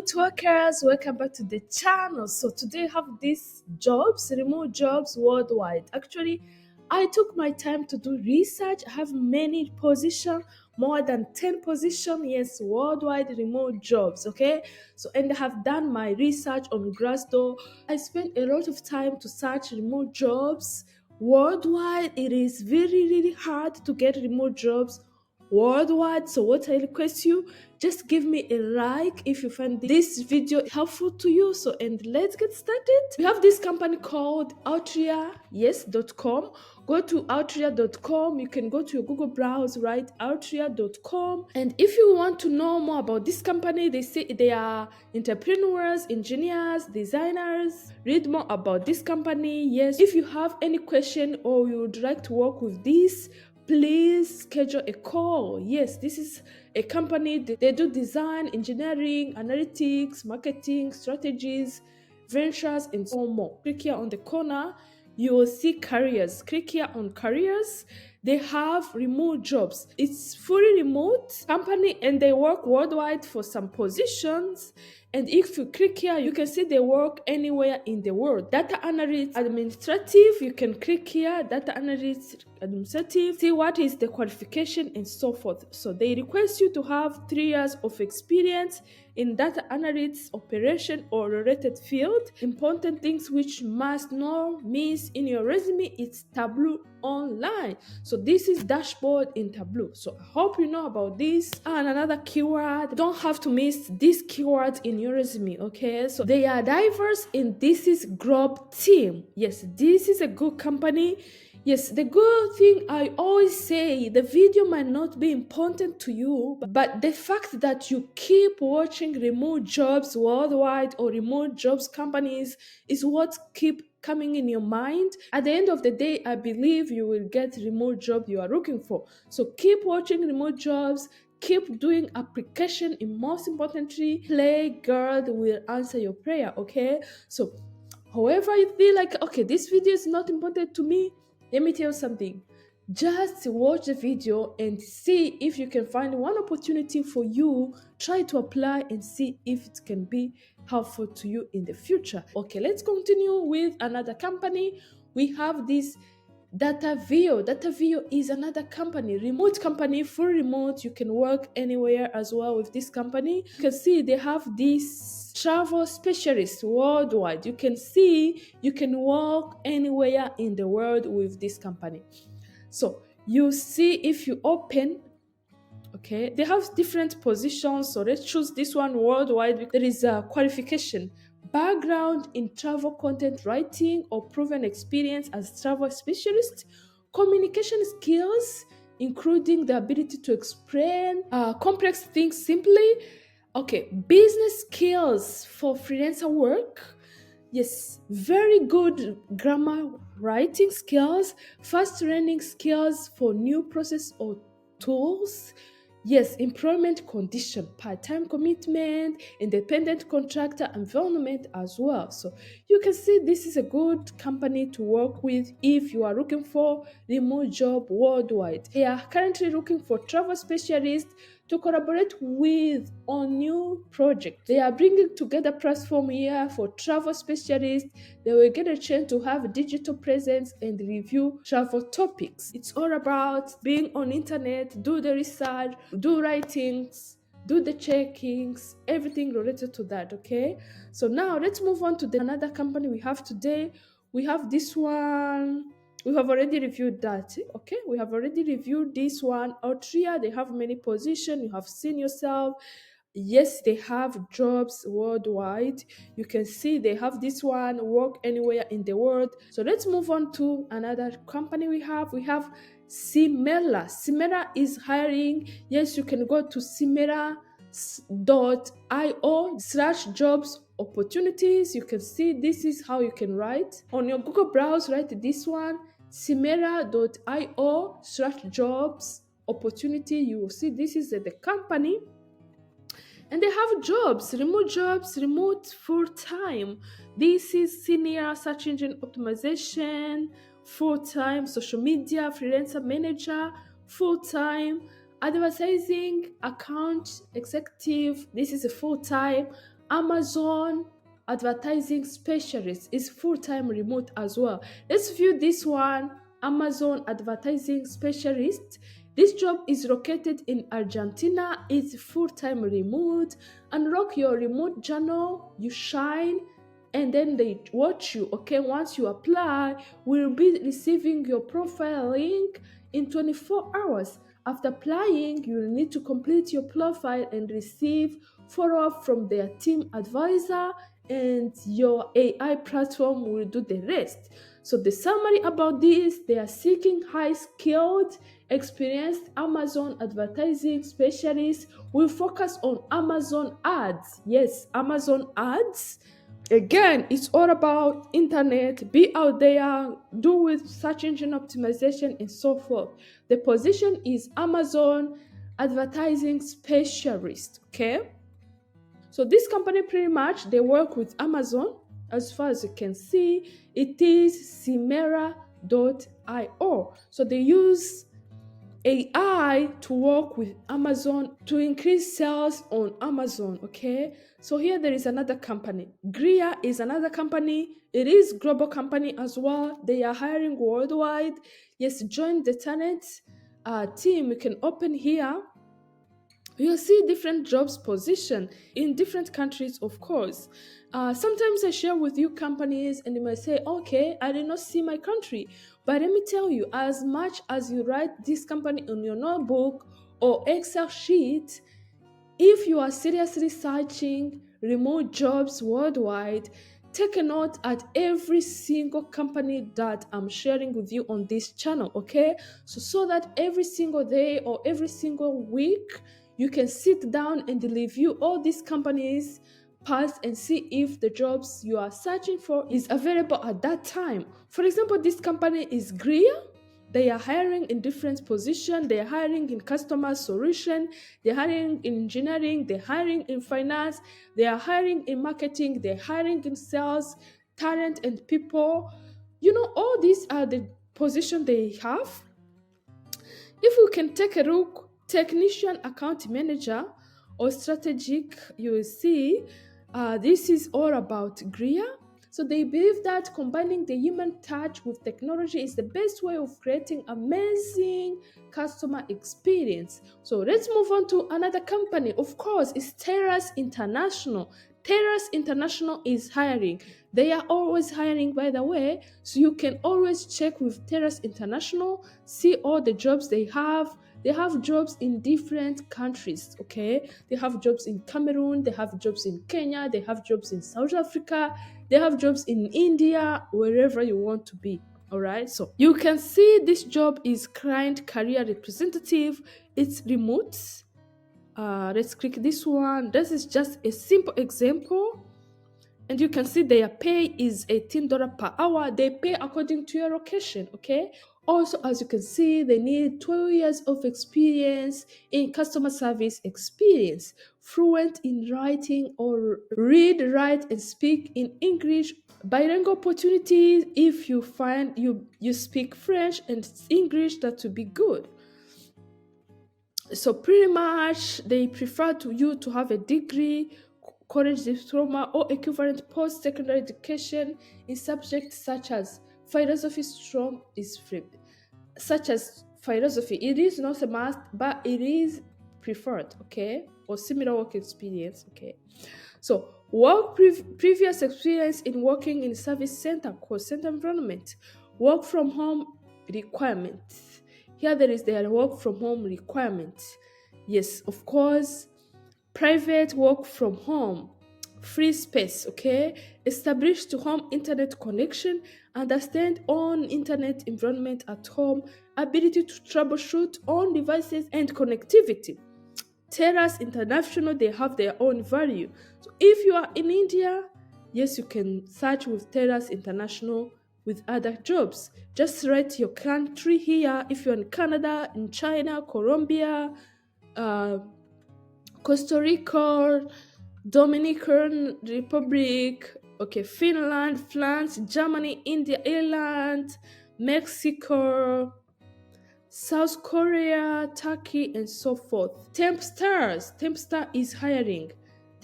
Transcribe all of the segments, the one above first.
remote workers, welcome back to the channel. So today I have these jobs, remote jobs worldwide. Actually, I took my time to do research. I have many positions, more than 10 positions, yes, worldwide remote jobs, okay? So, and I have done my research on Glassdoor. I spent a lot of time to search remote jobs worldwide. It is really hard to get remote jobs worldwide. So what I request you, just give me a like if you find this video helpful to you. So, and let's get started. We have this company called Outria.com. Go to Outria.com. You can go to your Google browser, right? Outria.com. And if you want to know more about this company, they say they are entrepreneurs, engineers, designers. Read more about this company. Yes, if you have any question or you would like to work with this, please schedule a call. Yes, this is a company that they do design, engineering, analytics, marketing, strategies, ventures, and so more. Click here on the corner, you will see careers. Click here on careers. They have remote jobs. It's fully remote company and they work worldwide for some positions. And if you click here, you can see they work anywhere in the world. Data analyst, administrative, you can click here, data analyst, administrative, see what is the qualification and so forth. So they request you to have 3 years of experience in data analytics, operation, or related field. Important things which must not miss in your resume is Tableau Online. So this is dashboard in Tableau. So I hope you know about this. And another keyword, don't have to miss these keywords in your resume, okay? So they are diverse and this is Grub Team. Yes, this is a good company. Yes, the good thing I always say, the video might not be important to you, but the fact that you keep watching remote jobs worldwide or remote jobs companies is what keep coming in your mind. At the end of the day, I believe you will get remote job you are looking for. So keep watching remote jobs, keep doing application, and most importantly, play God will answer your prayer, okay? So however you feel like, okay, this video is not important to me, let me tell you something. Just watch the video and see if you can find one opportunity for you. Try to apply and see if it can be helpful to you in the future. Okay, let's continue with another company. We have this DataVio. DataVio is another company, remote company, full remote. You can work anywhere as well with this company. You can see they have this travel specialist worldwide. You can see you can work anywhere in the world with this company. So you see if you open, okay, they have different positions. So let's choose this one worldwide because there is a qualification. Background in travel content writing or proven experience as travel specialist, communication skills, including the ability to explain complex things simply. Okay, business skills for freelancer work. Yes, very good grammar writing skills, fast learning skills for new process or tools. Yes, employment condition, part-time commitment, independent contractor environment as well. So you can see this is a good company to work with if you are looking for remote job worldwide. They are currently looking for travel specialists to collaborate with on new projects. They are bringing together platform here for travel specialists. They will get a chance to have a digital presence and review travel topics. It's all about being on internet, do the research, do writings, do the checkings, everything related to that, okay? So now let's move on to another company we have today. We have this one. We have already reviewed that, okay? We have already reviewed this one. Outria, they have many positions. You have seen yourself. Yes, they have jobs worldwide. You can see they have this one, work anywhere in the world. So let's move on to another company we have. We have Simera. Simera is hiring. Yes, you can go to simera.io/jobs opportunities. You can see this is how you can write. On your Google browser, write this one, simera.io/jobs opportunity. You will see this is the company. And they have jobs, remote full-time. This is senior search engine optimization, full-time social media, freelancer manager, full-time advertising account executive. This is a full-time Amazon advertising specialist is full-time remote as well. Let's view this one. Amazon advertising specialist. This job is located in Argentina. It's full-time remote. Unlock your remote journal. You shine, and then they watch you. Okay, once you apply, we'll be receiving your profile link in 24 hours. After applying, you'll need to complete your profile and receive follow-up from their team advisor, and your AI platform will do the rest. So the summary about this, they are seeking high-skilled, experienced Amazon advertising specialists. We focus on Amazon ads. Yes, Amazon ads. Again, it's all about internet, be out there, do with search engine optimization and so forth. The position is Amazon advertising specialist. Okay, so this company pretty much they work with Amazon. As far as you can see, it is Simera.io. So they use AI to work with Amazon to increase sales on Amazon. Okay, so here there is another company. Gria is another company. It is global company as well. They are hiring worldwide. Yes, join the talent team. You can open here. You'll see different jobs position in different countries, of course. Sometimes I share with you companies and you might say, okay, I did not see my country. But let me tell you, as much as you write this company on your notebook or Excel sheet, if you are seriously searching remote jobs worldwide, take a note at every single company that I'm sharing with you on this channel, okay? So that every single day or every single week, you can sit down and review all these companies past and see if the jobs you are searching for is available at that time. For example, this company is Greer. They are hiring in different positions. They are hiring in customer solution. They're hiring in engineering. They're hiring in finance. They are hiring in marketing. They're hiring in sales, talent, and people. You know, all these are the positions they have. If we can take a look, technician, account manager, or strategic, you will see this is all about Greer. So they believe that combining the human touch with technology is the best way of creating amazing customer experience. So let's move on to another company. Of course, it's Terras International. Terras International is hiring. They are always hiring, by the way, so you can always check with Terras International, see all the jobs they have. They have jobs in different countries, okay? They have jobs in Cameroon, they have jobs in Kenya, they have jobs in South Africa, they have jobs in India, wherever you want to be. All right, so you can see this job is client career representative. It's remote. Let's click this one. This is just a simple example, and you can see their pay is $18 per hour. They pay according to your location, okay? Also, as you can see, they need 12 years of experience in customer service experience, fluent in writing or read, write, and speak in English. Bilingual opportunities, if you find you speak French and English, that would be good. So pretty much they prefer you to have a degree, college diploma, or equivalent post-secondary education in subjects such as philosophy. Strong is free, such as philosophy. It is not a must, but it is preferred, okay? Or similar work experience, okay? So previous experience in working in service center, call center environment, work from home requirements. Here there is their work from home requirement. Yes, of course, private work from home, free space, okay? Established to home internet connection, understand on internet environment at home, ability to troubleshoot on devices and connectivity. Terras International, they have their own value. So if you are in India, yes, you can search with Terras International with other jobs. Just write your country here. If you're in Canada, in China, Colombia, Costa Rica, Dominican Republic, okay, Finland, France, Germany, India, Ireland, Mexico, South Korea, Turkey, and so forth. Tempstar is hiring.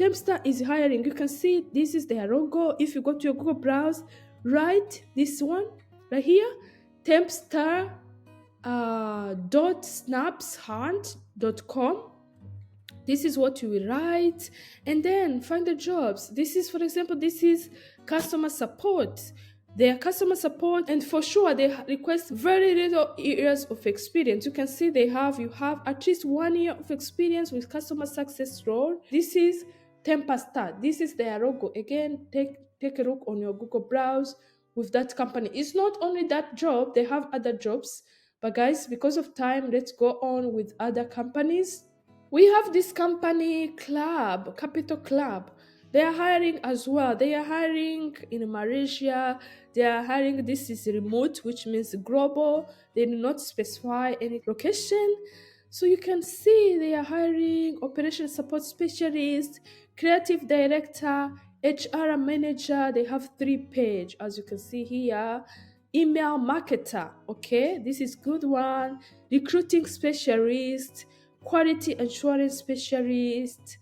Tempstar is hiring. You can see this is their logo. If you go to your Google browse, write this one right here, Tempstar .snapshunt.com. This is what you will write, and then find the jobs. This is, for example, this is customer support. Their customer support, and for sure they request very little years of experience. You can see you have at least 1 year of experience with customer success role. This is Tempstar. This is their logo. Again, take a look on your Google browse with that company. It's not only that job, they have other jobs. But guys, because of time, let's go on with other companies. We have this company Club, Capital Club. They are hiring as well. They are hiring in Malaysia. They are hiring, this is remote, which means global. They do not specify any location. So you can see they are hiring operation support specialist, creative director, HR manager. They have 3 pages, as you can see here. Email marketer, okay, this is good one. Recruiting specialist, quality assurance specialist,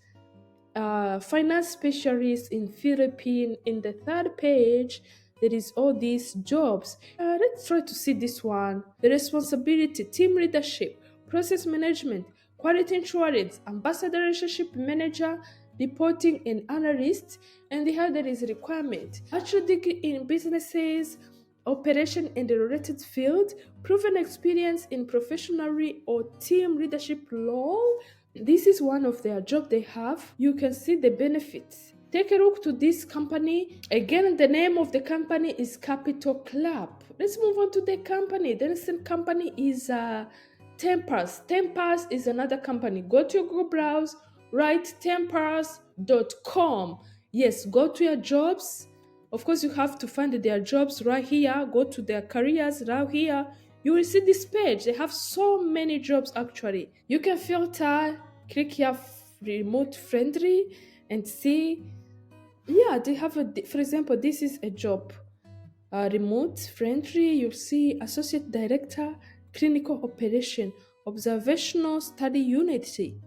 finance specialist in Philippines. In the 3rd page, there is all these jobs. Let's try to see this one. The responsibility, team leadership, process management, quality assurance, ambassador relationship manager, reporting and analyst. And here there is a requirement. Bachelor degree in businesses, operation in the related field, proven experience in professional or team leadership role. This is one of their job they have. You can see the benefits. Take a look to this company. Again, the name of the company is Capital Club. Let's move on to the company. The next company is Tempars. Tempars is another company. Go to your Google browse, write tempars.com. Yes, go to your jobs. Of course, you have to find their jobs right here. Go to their careers right here. You will see this page. They have so many jobs actually. You can filter, click here remote friendly and see. Yeah, they have for example, this is a job. Remote friendly, you'll see associate director, clinical operation, observational study unity.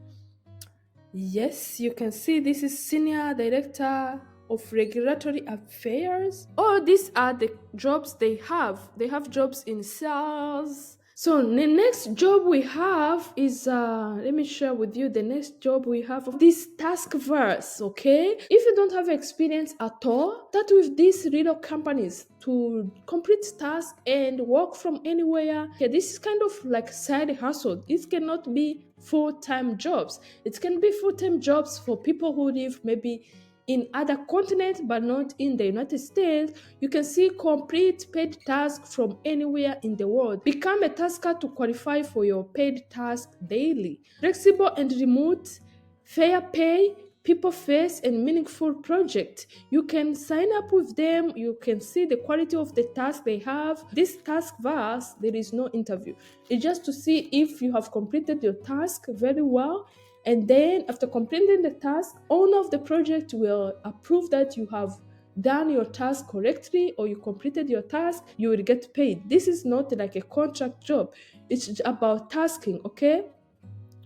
Yes, you can see this is senior director of regulatory affairs. All these are the jobs they have. They have jobs in sales. So the next job we have is let me share with you the next job we have of this Taskverse. Okay, if you don't have experience at all, start with these little companies to complete tasks and work from anywhere. Okay, this is kind of like side hustle. It cannot be full-time jobs. It can be full-time jobs for people who live maybe in other continents but not in the United States. You can see complete paid tasks from anywhere in the world. Become a tasker to qualify for your paid task daily. Flexible and remote, fair pay, people face and meaningful project. You can sign up with them. You can see the quality of the task they have. This Taskverse, there is no interview. It's just to see if you have completed your task very well. And then after completing the task, owner of the project will approve that you have done your task correctly or you completed your task. You will get paid. This is not like a contract job. It's about tasking, okay?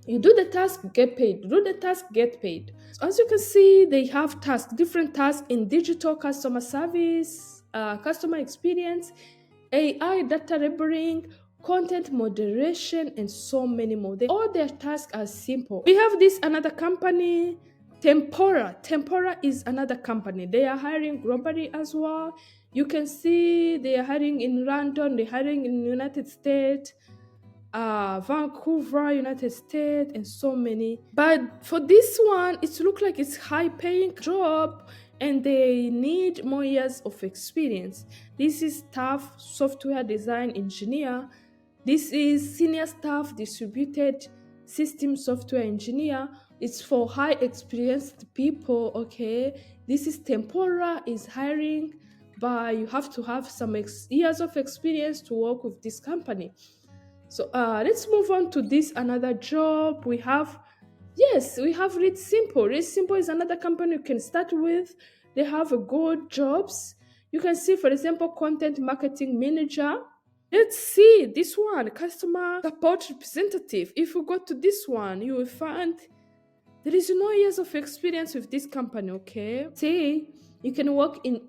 You do the task, get paid. Do the task, get paid. So as you can see, they have tasks, different tasks in digital customer service, customer experience, AI, data labeling, content moderation, and so many more. All their tasks are simple. We have this another company, Tempora. Tempora is another company. They are hiring globally as well. You can see they are hiring in London, they're hiring in the United States, Vancouver, United States, and so many. But for this one, it looks like it's high-paying job, and they need more years of experience. This is staff software design engineer. This is senior staff distributed system software engineer. It's for high experienced people. Okay, this is Tempora is hiring, but you have to have some years of experience to work with this company. So let's move on to this another job we have. Yes, we have Read Simple. Read Simple is another company you can start with. They have a good jobs. You can see, for example, content marketing manager. Let's see this one, customer support representative. If you go to this one, you will find There is no years of experience with this company, okay? Say you can work in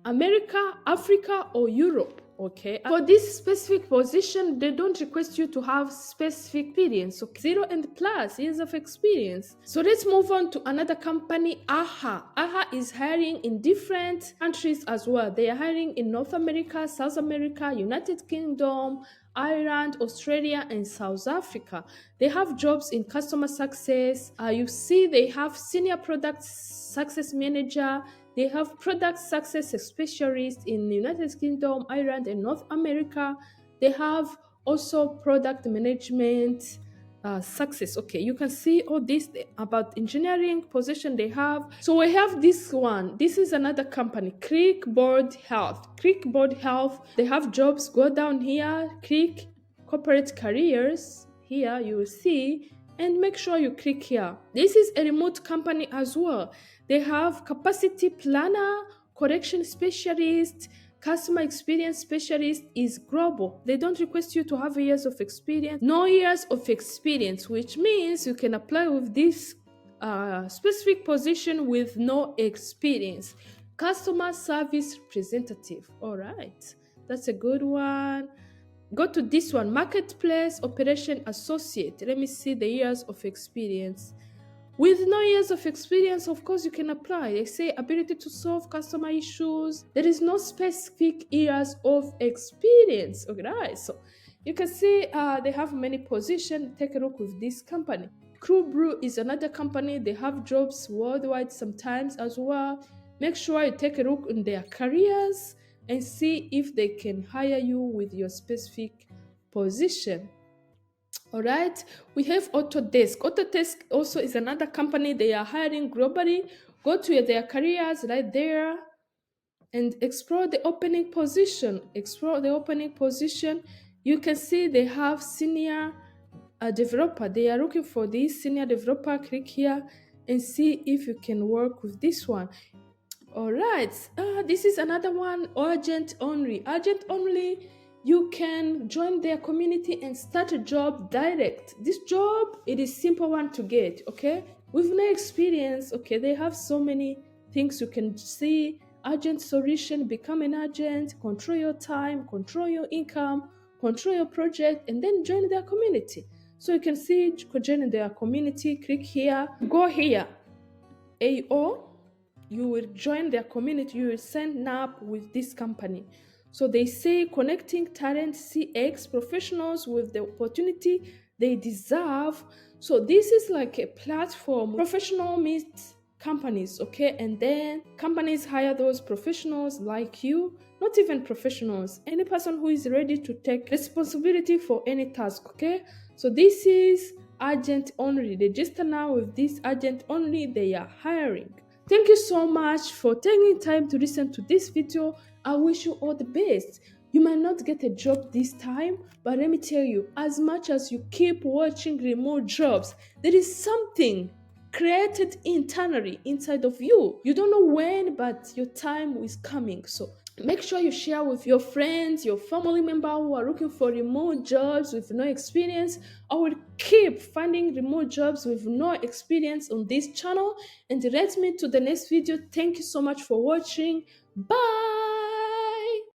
America, Africa, or Europe, okay? For this specific position, they don't request you to have specific experience, okay? 0 and plus years of experience. So let's move on to another company, AHA. AHA is hiring in different countries as well. They are hiring in North America, South America, United Kingdom, Ireland, Australia, and South Africa. They have jobs in customer success. You see, they have senior product success manager. They have product success specialists in the United Kingdom, Ireland, and North America. They have also product management success. Okay, you can see all this about engineering position they have. So we have this one. This is another company, Crickboard Health. Crickboard Health, they have jobs. Go down here, click corporate careers. Here you will see, and make sure you click here. This is a remote company as well. They have capacity planner, correction specialist, customer experience specialist is global. They don't request you to have years of experience. No years of experience, which means you can apply with this specific position with no experience. Customer service representative. All right, that's a good one. Go to this one, marketplace operation associate. Let me see the years of experience. With no years of experience, of course, you can apply. They say ability to solve customer issues. There is no specific years of experience. Okay, right. So you can see they have many positions. Take a look with this company. Crew Brew is another company. They have jobs worldwide sometimes as well. Make sure you take a look in their careers and see if they can hire you with your specific position. All right, we have Autodesk. Autodesk also is another company. They are hiring globally. Go to their careers right there and explore the opening position. Explore the opening position. You can see they have senior developer. They are looking for this senior developer. Click here and see if you can work with this one. All right, this is another one, urgent only. Urgent only, you can join their community and start a job direct. This job, it is simple one to get, okay? With no experience, okay, they have so many things you can see. Urgent solution, become an agent, control your time, control your income, control your project, and then join their community. So you can see, join their community, click here, go here, AO, you will join their community, you will sign up with this company. So they say connecting talent CX professionals with the opportunity they deserve. So this is like a platform. Professional meets companies, okay? And then companies hire those professionals like you, not even professionals, any person who is ready to take responsibility for any task, okay? So this is agent only. Register now with this agent only. They are hiring. Thank you so much for taking time to listen to this video. I wish you all the best. You might not get a job this time, but let me tell you, as much as you keep watching remote jobs, there is something created internally inside of you. You don't know when, but your time is coming. So make sure you share with your friends, your family member who are looking for remote jobs with no experience. I will keep finding remote jobs with no experience on this channel. And let's meet to the next video. Thank you so much for watching. Bye.